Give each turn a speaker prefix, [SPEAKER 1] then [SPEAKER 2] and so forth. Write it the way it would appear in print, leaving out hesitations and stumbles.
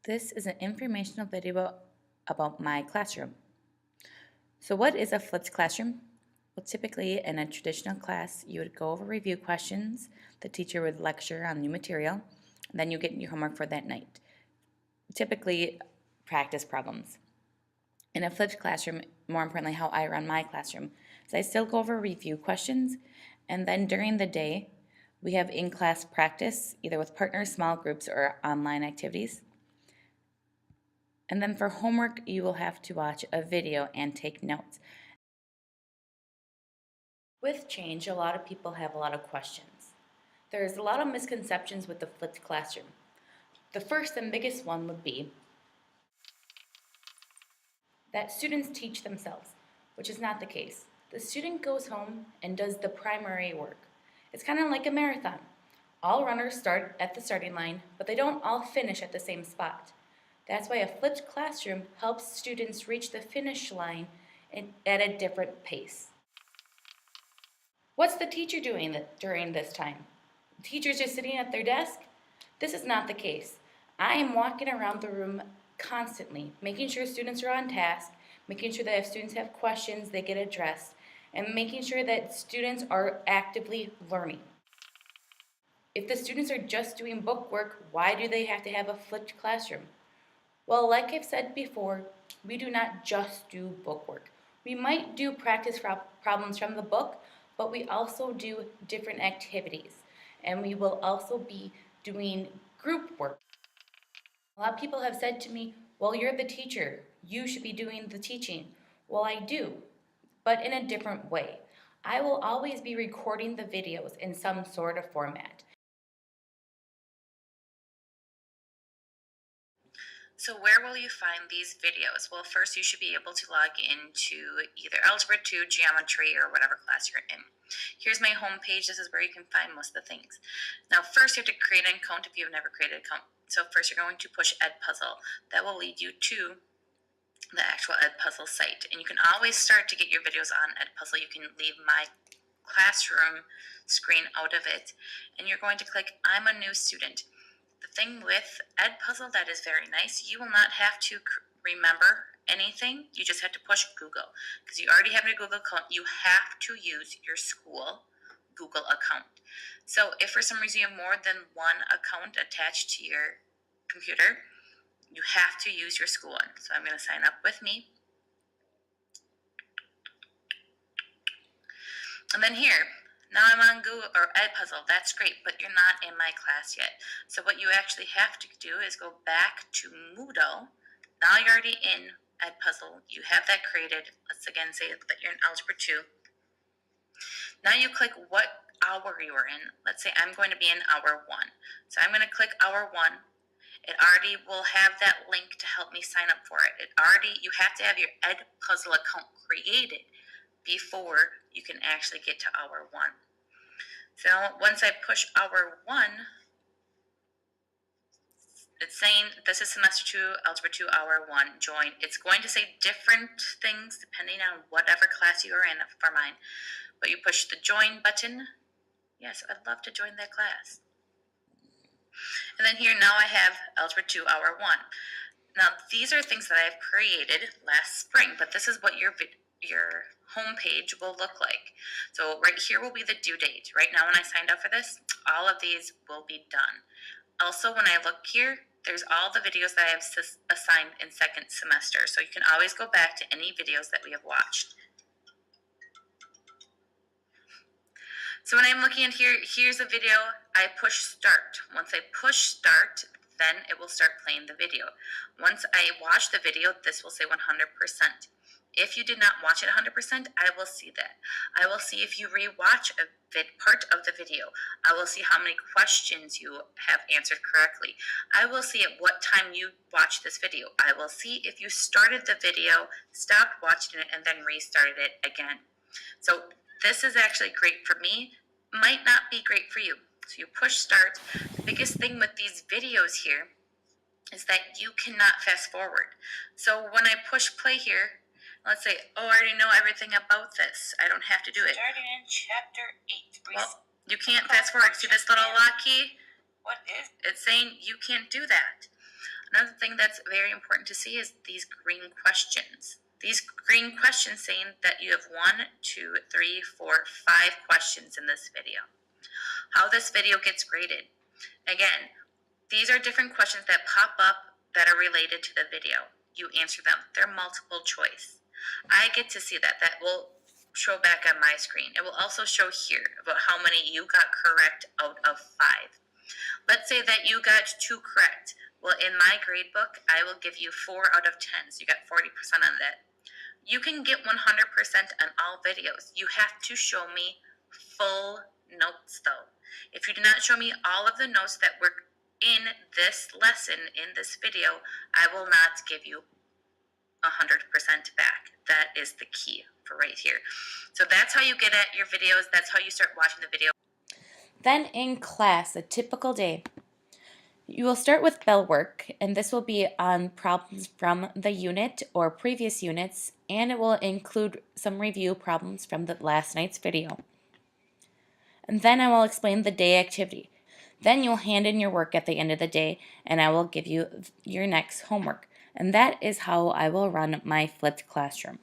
[SPEAKER 1] This is an informational video about my classroom. So what is a flipped classroom? Well, typically in a traditional class, you would go over review questions, the teacher would lecture on new material, and then you get your homework for that night. Typically practice problems. In a flipped classroom, more importantly how I run my classroom, is I still go over review questions, and then during the day, we have in-class practice, either with partners, small groups, or online activities. And then for homework, you will have to watch a video and take notes. With change, a lot of people have a lot of questions. There's a lot of misconceptions with the flipped classroom. The first and biggest one would be that students teach themselves, which is not the case. The student goes home and does the primary work. It's kind of like a marathon. All runners start at the starting line, but they don't all finish at the same spot. That's why a flipped classroom helps students reach the finish line at a different pace. What's the teacher doing during this time? The teacher's just sitting at their desk? This is not the case. I am walking around the room constantly, making sure students are on task, making sure that if students have questions, they get addressed, and making sure that students are actively learning. If the students are just doing book work, why do they have to have a flipped classroom? Well, like I've said before, we do not just do book work. We might do practice problems from the book, but we also do different activities. And we will also be doing group work. A lot of people have said to me, well, you're the teacher. You should be doing the teaching. Well, I do, but in a different way. I will always be recording the videos in some sort of format.
[SPEAKER 2] So where will you find these videos? Well, first you should be able to log into either Algebra 2, Geometry, or whatever class you're in. Here's my home page. This is where you can find most of the things. Now, first you have to create an account if you've never created an account. So first you're going to push Edpuzzle. That will lead you to the actual Edpuzzle site. And you can always start to get your videos on Edpuzzle. You can leave my classroom screen out of it, and you're going to click I'm a new student. The thing with Edpuzzle that is very nice, you will not have to remember anything. You just have to push Google. Because you already have a Google account, you have to use your school Google account. So if for some reason you have more than one account attached to your computer, you have to use your school one. So I'm going to sign up with me. And then here, now I'm on Google or Edpuzzle. That's great, but you're not in my class yet. So what you actually have to do is go back to Moodle. Now you're already in Edpuzzle. You have that created. Let's again say that you're in Algebra 2. Now you click what hour you are in. Let's say I'm going to be in hour 1. So I'm going to click hour 1. It already will have that link to help me sign up for it. You have to have your Edpuzzle account created before you can actually get to hour 1. So once I push hour 1, it's saying this is semester 2, Algebra 2, hour 1, join. It's going to say different things depending on whatever class you are in for mine. But you push the join button. Yes, I'd love to join that class. And then here now I have Algebra 2, hour 1. Now these are things that I have created last spring, but this is what your home page will look like. So right here will be the due date. Right now when I signed up for this, all of these will be done. Also, when I look here, there's all the videos that I have assigned in second semester. So you can always go back to any videos that we have watched. So when I'm looking at here, here's a video, I push start. Once I push start, then it will start playing the video. Once I watch the video, this will say 100%. If you did not watch it 100%, I will see that. I will see if you rewatch a part of the video. I will see how many questions you have answered correctly. I will see at what time you watched this video. I will see if you started the video, stopped watching it, and then restarted it again. So this is actually great for me. Might not be great for you. So you push start. The biggest thing with these videos here is that you cannot fast forward. So when I push play here, let's say, oh, I already know everything about this. I don't have to do it.
[SPEAKER 3] Starting in chapter 8.
[SPEAKER 2] Well, you can't fast forward. See this little lock key?
[SPEAKER 3] What is?
[SPEAKER 2] It's saying you can't do that. Another thing that's very important to see is these green questions. These green questions saying that you have 1, 2, 3, 4, 5 questions in this video. How this video gets graded. Again, these are different questions that pop up that are related to the video. You answer them. They're multiple choice. I get to see that. That will show back on my screen. It will also show here about how many you got correct out of 5. Let's say that you got 2 correct. Well, in my grade book, I will give you 4 out of 10, so you got 40% on that. You can get 100% on all videos. You have to show me full notes, though. If you do not show me all of the notes that were in this lesson, in this video, I will not give you 100% back. That is the key for right here. So that's how you get at your videos. That's how you start watching the video.
[SPEAKER 1] Then in class, a typical day, you will start with bell work, and this will be on problems from the unit or previous units, and it will include some review problems from the last night's video. And then I will explain the day activity. Then you'll hand in your work at the end of the day, and I will give you your next homework. And that is how I will run my flipped classroom.